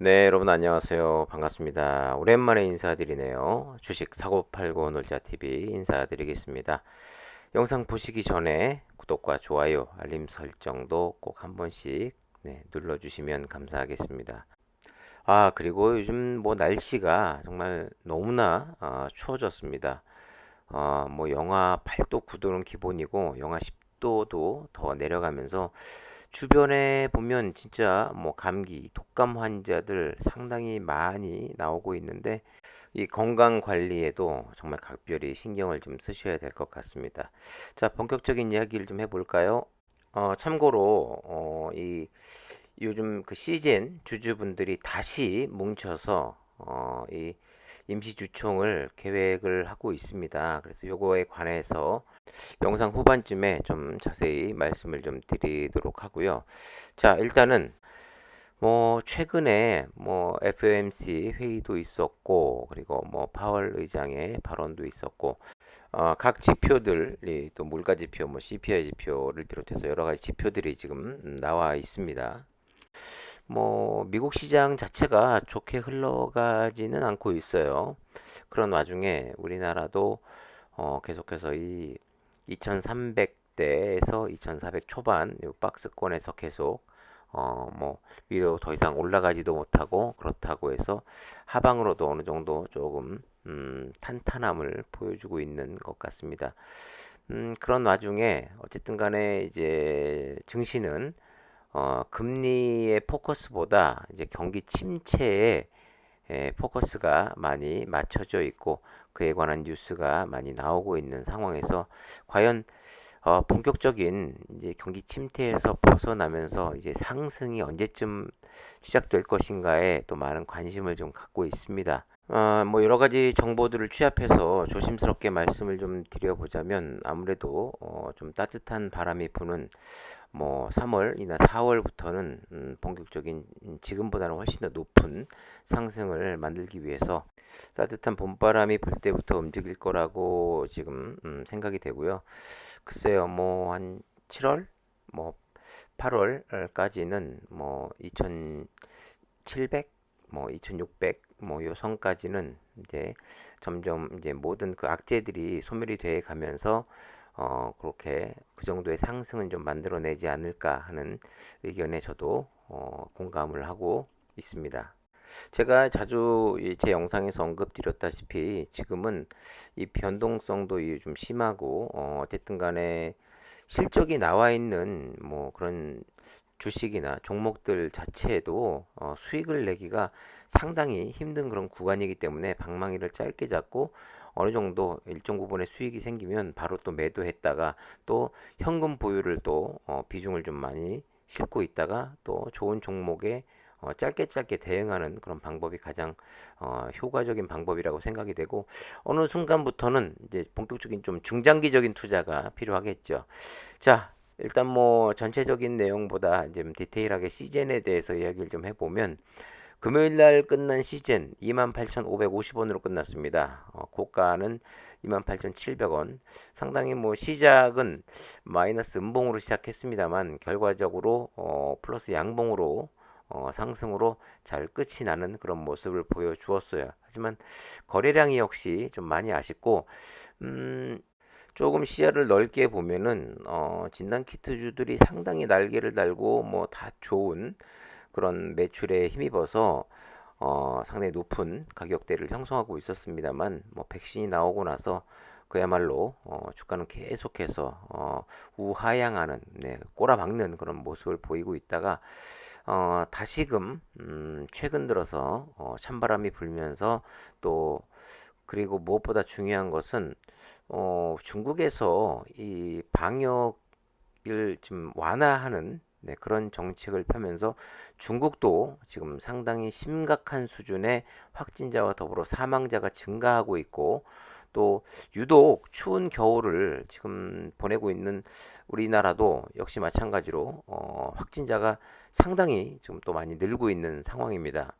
네, 여러분 안녕하세요. 반갑습니다. 오랜만에 인사드리네요. 주식 사고 팔고 놀자 TV 인사드리겠습니다. 영상 보시기 전에 구독과 좋아요, 알림 설정도 꼭 한 번씩 눌러주시면 감사하겠습니다. 그리고 요즘 뭐 날씨가 정말 너무나 추워졌습니다. 뭐 영하 8도, 9도는 기본이고 영하 10도도 더 내려가면서 주변에 보면 진짜 뭐 감기, 독감 환자들 상당히 많이 나오고 있는데 이 건강 관리에도 정말 각별히 신경을 좀 쓰셔야 될 것 같습니다. 자, 본격적인 이야기를 좀 해볼까요? 참고로 이 요즘 그 시즌 주주분들이 다시 뭉쳐서 이 임시주총을 계획을 하고 있습니다. 그래서 요거에 관해서 영상 후반쯤에 좀 자세히 말씀을 좀 드리도록 하고요. 자, 일단은 뭐 최근에 뭐 FOMC 회의도 있었고 그리고 뭐 파월 의장의 발언도 있었고 각 지표들이 또 물가 지표, 뭐 CPI 지표를 비롯해서 여러 가지 지표들이 지금 나와 있습니다. 뭐 미국 시장 자체가 좋게 흘러가지는 않고 있어요. 그런 와중에 우리나라도 계속해서 이 2300대에서 2400 초반 이 박스권에서 계속 뭐 위로 더 이상 올라가지도 못하고 그렇다고 해서 하방으로도 어느 정도 조금 탄탄함을 보여주고 있는 것 같습니다. 그런 와중에 어쨌든 간에 이제 증시는 금리의 포커스보다 이제 경기 침체에 포커스가 많이 맞춰져 있고 그에 관한 뉴스가 많이 나오고 있는 상황에서 과연 본격적인 이제 경기 침체에서 벗어나면서 이제 상승이 언제쯤 시작될 것인가에 또 많은 관심을 좀 갖고 있습니다. 뭐 여러 가지 정보들을 취합해서 조심스럽게 말씀을 좀 드려보자면 아무래도 좀 따뜻한 바람이 부는 뭐 3월이나 4월부터는 본격적인 지금보다는 훨씬 더 높은 상승을 만들기 위해서 따뜻한 봄바람이 불 때부터 움직일 거라고 지금 생각이 되고요. 글쎄요, 뭐 한 7월, 뭐 8월까지는 뭐 2,700, 뭐 2,600, 뭐 요 선까지는 이제 점점 이제 모든 그 악재들이 소멸이 돼 가면서 그렇게 그 정도의 상승은 좀 만들어내지 않을까 하는 의견에 저도 공감을 하고 있습니다. 제가 자주 제 영상에서 언급드렸다시피 지금은 이 변동성도 좀 심하고 어쨌든 간에 실적이 나와 있는 뭐 그런 주식이나 종목들 자체에도 수익을 내기가 상당히 힘든 그런 구간이기 때문에 방망이를 짧게 잡고 어느 정도 일정 부분의 수익이 생기면 바로 또 매도했다가 또 현금 보유를 또 비중을 좀 많이 싣고 있다가 또 좋은 종목에 짧게 짧게 대응하는 그런 방법이 가장 효과적인 방법이라고 생각이 되고 어느 순간부터는 이제 본격적인 좀 중장기적인 투자가 필요하겠죠. 자, 일단 뭐 전체적인 내용보다 이제 디테일하게 시즌에 대해서 이야기를 좀 해보면 금요일 날 끝난 시즌 28,550원으로 끝났습니다. 고가는 28,700원. 상당히 뭐 시작은 마이너스 음봉으로 시작했습니다만 결과적으로 플러스 양봉으로 상승으로 잘 끝이 나는 그런 모습을 보여주었어요. 하지만 거래량이 역시 좀 많이 아쉽고 음, 조금 시야를 넓게 보면은 진단 키트주들이 상당히 날개를 달고 뭐 다 좋은 그런 매출에 힘입어서 상당히 높은 가격대를 형성하고 있었습니다만 뭐 백신이 나오고 나서 그야말로 주가는 계속해서 우하향하는 꼬라박는 그런 모습을 보이고 있다가 다시금 최근 들어서 찬바람이 불면서 또 그리고 무엇보다 중요한 것은 중국에서 이 방역을 좀 완화하는 그런 정책을 펴면서 중국도 지금 상당히 심각한 수준의 확진자와 더불어 사망자가 증가하고 있고 또 유독 추운 겨울을 지금 보내고 있는 우리나라도 역시 마찬가지로 확진자가 상당히 지금 또 많이 늘고 있는 상황입니다.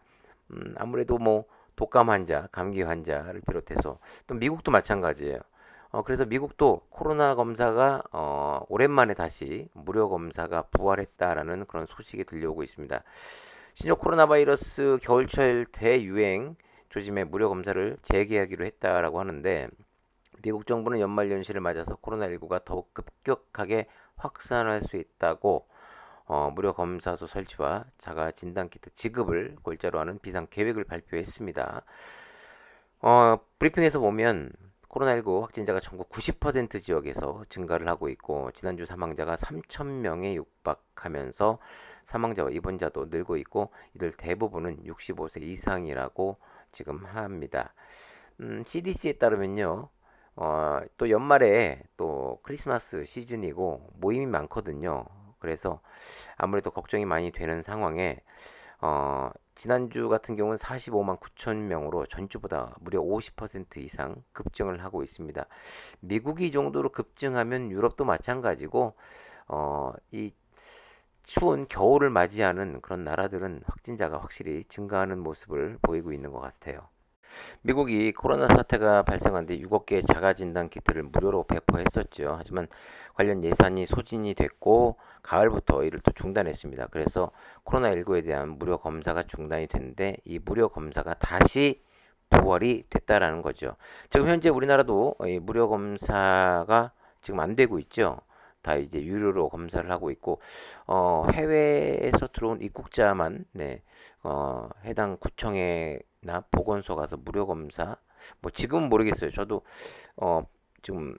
아무래도 뭐 독감 환자, 감기 환자를 비롯해서 또 미국도 마찬가지예요. 그래서 미국도 코로나 검사가 오랜만에 다시 무료 검사가 부활했다라는 그런 소식이 들려오고 있습니다. 신종 코로나 바이러스 겨울철 대유행 조짐의 무료 검사를 재개하기로 했다라고 하는데 미국 정부는 연말연시를 맞아서 코로나19가 더욱 급격하게 확산할 수 있다고 무료 검사소 설치와 자가 진단키트 지급을 골자로 하는 비상 계획을 발표했습니다. 브리핑에서 보면 코로나19 확진자가 전국 90% 지역에서 증가를 하고 있고 지난주 사망자가 3,000명에 육박하면서 사망자와 입원자도 늘고 있고 이들 대부분은 65세 이상이라고 지금 합니다. CDC에 따르면요. 또 연말에 또 크리스마스 시즌이고 모임이 많거든요. 그래서 아무래도 걱정이 많이 되는 상황에 지난주 같은 경우는 45만 9천 명으로 전주보다 무려 50% 이상 급증을 하고 있습니다. 미국이 이 정도로 급증하면 유럽도 마찬가지고 이 추운 겨울을 맞이하는 그런 나라들은 확진자가 확실히 증가하는 모습을 보이고 있는 것 같아요. 미국이 코로나 사태가 발생한 뒤 6억 개의 자가진단 키트를 무료로 배포했었죠. 하지만 관련 예산이 소진이 됐고 가을부터 이를 또 중단했습니다. 그래서 코로나19에 대한 무료 검사가 중단이 됐는데 이 무료 검사가 다시 부활이 됐다라는 거죠. 지금 현재 우리나라도 이 무료 검사가 지금 안 되고 있죠. 다 이제 유료로 검사를 하고 있고 해외에서 들어온 입국자만 해당 구청에나 보건소 가서 무료 검사 뭐 지금은 모르겠어요. 저도 어, 지금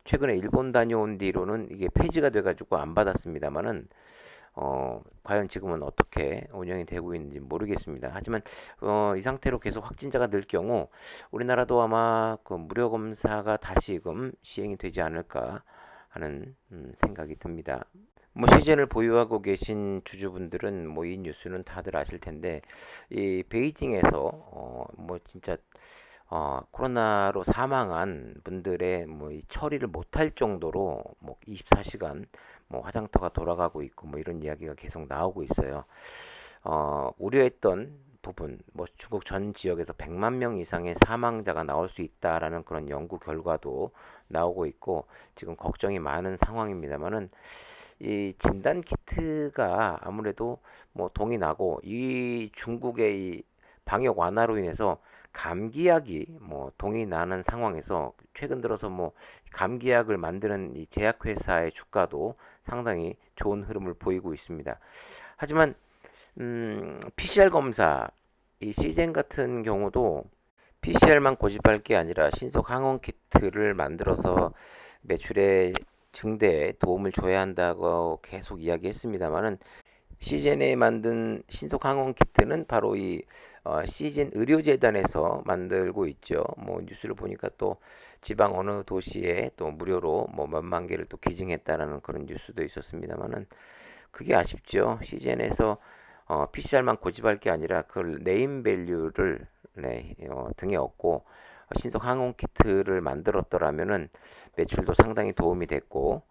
최근에 일본 다녀온 뒤로는 이게 폐지가 돼가지고 안 받았습니다만은 과연 지금은 어떻게 운영이 되고 있는지 모르겠습니다. 하지만 이 상태로 계속 확진자가 늘 경우 우리나라도 아마 그 무료 검사가 다시금 시행이 되지 않을까 하는 생각이 듭니다. 뭐 시즌을 보유하고 계신 주주분들은 뭐 이 뉴스는 다들 아실 텐데 이 베이징에서 뭐 진짜 코로나로 사망한 분들의 뭐 이 처리를 못할 정도로 뭐 24시간 뭐 화장터가 돌아가고 있고 뭐 이런 이야기가 계속 나오고 있어요. 우려했던 부분, 뭐 중국 전 지역에서 100만 명 이상의 사망자가 나올 수 있다라는 그런 연구 결과도 나오고 있고 지금 걱정이 많은 상황입니다만은 이 진단 키트가 아무래도 뭐 동이 나고 이 중국의 이 방역 완화로 인해서 감기약이 뭐 동이 나는 상황에서 최근 들어서 뭐 감기약을 만드는 이 제약회사의 주가도 상당히 좋은 흐름을 보이고 있습니다. 하지만 PCR 검사 이 시젠 같은 경우도 PCR만 고집할 게 아니라 신속 항원 키트를 만들어서 매출의 증대에 도움을 줘야 한다고 계속 이야기했습니다만은 시젠에 만든 신속 항원 키트는 바로 이 시젠 의료재단에서 만들고 있죠. 뭐 뉴스를 보니까 또 지방 어느 도시에 또 무료로 뭐 몇만 개를 또 기증했다라는 그런 뉴스도 있었습니다만은 그게 아쉽죠. 시젠에서 PCR만 고집할 게 아니라 그 네임 밸류를 등에 업고 신속 항원 키트를 만들었더라면은 매출도 상당히 도움이 됐고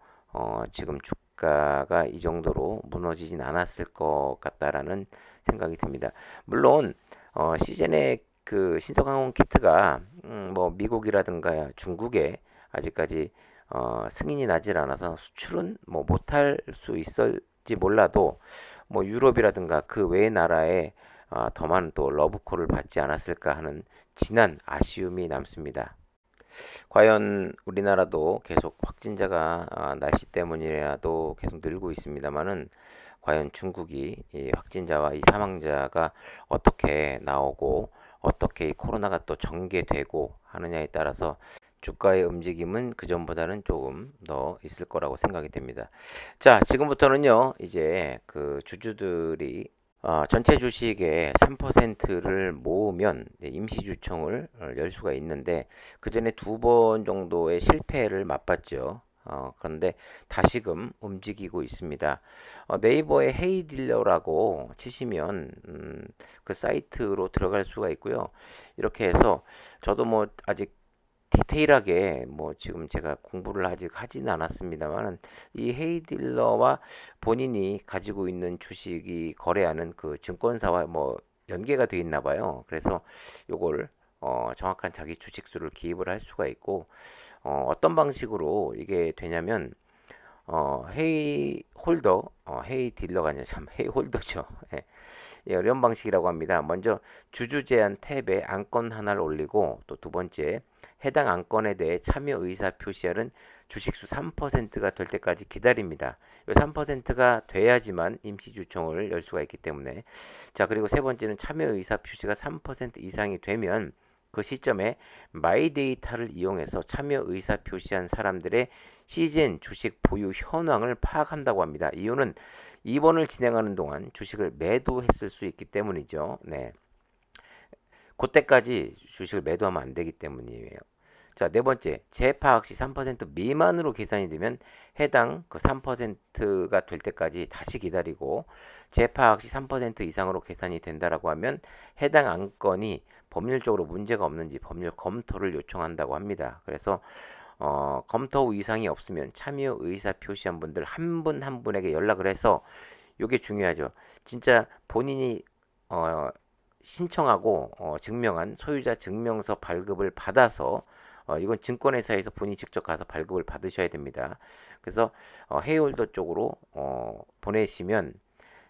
지금 주가가 이 정도로 무너지진 않았을 것 같다라는 생각이 듭니다. 물론 시즌에 그 신속 항원 키트가 뭐 미국이라든가 중국에 아직까지 승인이 나질 않아서 수출은 뭐 못할 수 있을지 몰라도 뭐 유럽이라든가 그 외의 나라에 더 많은 또 러브콜을 받지 않았을까 하는 진한 아쉬움이 남습니다. 과연 우리나라도 계속 확진자가 날씨 때문이라도 계속 늘고 있습니다만은 과연 중국이 이 확진자와 이 사망자가 어떻게 나오고 어떻게 이 코로나가 또 전개되고 하느냐에 따라서 주가의 움직임은 그전보다는 조금 더 있을 거라고 생각이 됩니다. 자, 지금부터는요, 이제 그 주주들이 전체 주식의 3%를 모으면 임시주총을 열 수가 있는데 그 전에 두 번 정도의 실패를 맛봤죠. 그런데 다시금 움직이고 있습니다. 네이버에 헤이딜러라고 치시면 그 사이트로 들어갈 수가 있고요. 이렇게 해서 저도 뭐 아직 디테일하게 뭐 지금 제가 공부를 아직 하지는 않았습니다만 이 헤이딜러와 본인이 가지고 있는 주식이 거래하는 그 증권사와 뭐 연계가 되어 있나 봐요. 그래서 요걸 정확한 자기 주식 수를 기입을 할 수가 있고 어떤 방식으로 이게 되냐면 헤이 홀더 헤이 딜러가 아니라 참 헤이 홀더죠. 예. 예, 이런 방식이라고 합니다. 먼저 주주 제한 탭에 안건 하나를 올리고 또 두 번째 해당 안건에 대해 참여 의사 표시하는 주식수 3%가 될 때까지 기다립니다. 이 3%가 돼야지만 임시주총을 열 수가 있기 때문에 자 그리고 세 번째는 참여 의사 표시가 3% 이상이 되면 그 시점에 마이데이터를 이용해서 참여 의사 표시한 사람들의 시즌 주식 보유 현황을 파악한다고 합니다. 이유는 이번을 진행하는 동안 주식을 매도했을 수 있기 때문이죠. 네. 그때까지 주식을 매도하면 안 되기 때문이에요. 자, 네 번째, 재파악 시 3% 미만으로 계산이 되면 해당 그 3%가 될 때까지 다시 기다리고 재파악 시 3% 이상으로 계산이 된다라고 하면 해당 안건이 법률적으로 문제가 없는지 법률 검토를 요청한다고 합니다. 그래서 검토 이상이 없으면 참여 의사 표시한 분들 한 분 한 분에게 연락을 해서 이게 중요하죠. 진짜 본인이 어, 신청하고 증명한 소유자 증명서 발급을 받아서 이건 증권회사에서 본인이 직접 가서 발급을 받으셔야 됩니다. 그래서 헤이홀더 쪽으로 보내시면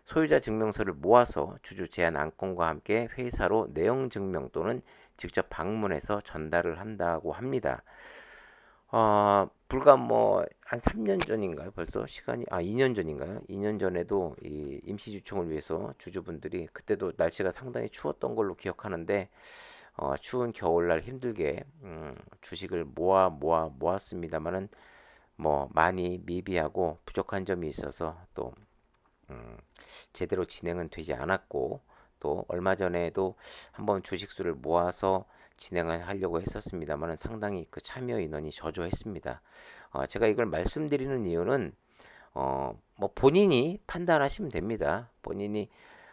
소유자 증명서를 모아서 주주 제한 안건과 함께 회사로 내용 증명 또는 직접 방문해서 전달을 한다고 합니다. 불과 뭐 한 3년 전인가요? 벌써 시간이 2년 전인가요? 2년 전에도 이 임시주총을 위해서 주주분들이 그때도 날씨가 상당히 추웠던 걸로 기억하는데 추운 겨울날 힘들게 주식을 모았습니다만은 뭐 많이 미비하고 부족한 점이 있어서 또 제대로 진행은 되지 않았고 또 얼마 전에도 한번 주식수를 모아서 진행을 하려고 했었습니다만 상당히 그 참여 인원이 저조했습니다. 제가 이걸 말씀드리는 이유는 뭐 본인이 판단하시면 됩니다. 본인이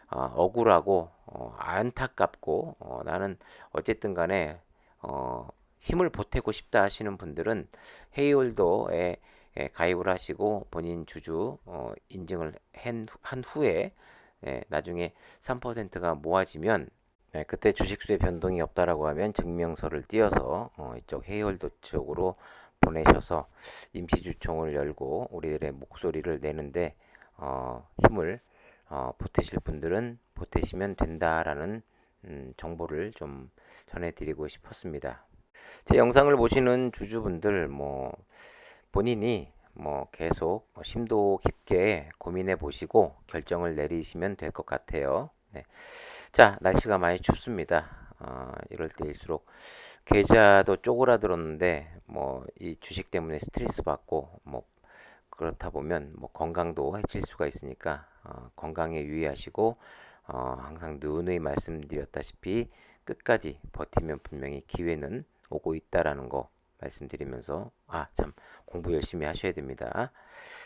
억울하고 안타깝고 나는 어쨌든 간에 힘을 보태고 싶다 하시는 분들은 헤이홀더에 가입을 하시고 본인 주주 인증을 한 후에 나중에 3%가 모아지면 그때 주식수의 변동이 없다라고 하면 증명서를 띄어서 이쪽 헤이홀더 쪽으로 보내셔서 임시주총을 열고 우리들의 목소리를 내는데 힘을 보태실 분들은 보태시면 된다라는 정보를 좀 전해드리고 싶었습니다. 제 영상을 보시는 주주분들 뭐 본인이 뭐 계속 심도 깊게 고민해 보시고 결정을 내리시면 될 것 같아요. 네. 자, 날씨가 많이 춥습니다. 이럴 때일수록 계좌도 쪼그라들었는데 뭐 이 주식 때문에 스트레스 받고 뭐 그렇다 보면 뭐 건강도 해칠 수가 있으니까 건강에 유의하시고 항상 누누이 말씀드렸다시피 끝까지 버티면 분명히 기회는 오고 있다라는 거 말씀드리면서 참 공부 열심히 하셔야 됩니다.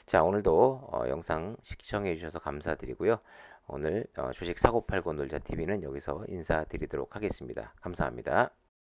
자, 오늘도 영상 시청해 주셔서 감사드리고요. 오늘 주식 사고 팔고 놀자 TV는 여기서 인사드리도록 하겠습니다. 감사합니다.